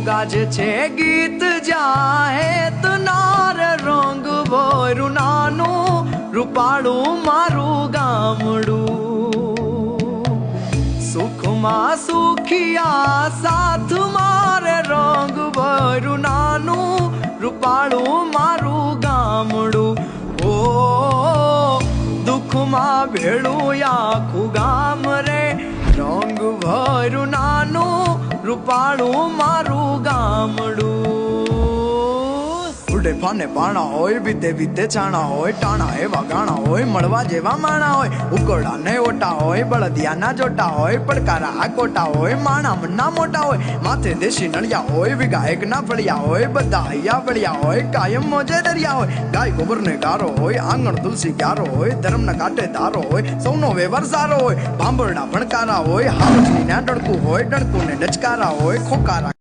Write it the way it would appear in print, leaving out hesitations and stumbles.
ગાજે છે ગીત જાહે તનાર રંગ ભર્યું નાનું રૂપાળું મારું ગામડું સુખમાં સુખિયા સાથ મારે રંગ ભર્યું નાનું રૂપાળું મારું ગામડું ઓ દુઃખમાં ભેળું આખું ગામ રે રંગ ભર્યું નાનું રૂપાળું મારું ગામડું ઉડે ફાને પાણા હોય બીતે બીતે છાણા હોય ટાણા એવા ગાણા હોય મળવા જેવા માણા હોય ઉકરડા ને ઓટા હોય બળદિયાના જોટા હોય પડકારા કોટા હોય માણા મન્ના મોટા હોય માથે દેશી નળિયા હોય વિઘા એક ના ફળિયા હોય બધા હૈયા વળિયા હોય કાયમ મોજે દરિયા હોય ગાય ગોબર ને ગારો હોય આંગણ તુલસી ક્યારો હોય ધર્મ ના કાંઠે ધારો હોય સૌનો વ્યવહાર સારો હોય ભાંભરડા ભણકારા હોય હાવજની ના ડણકું હોય ડણકું ને ડચકારા હોય ખોકારા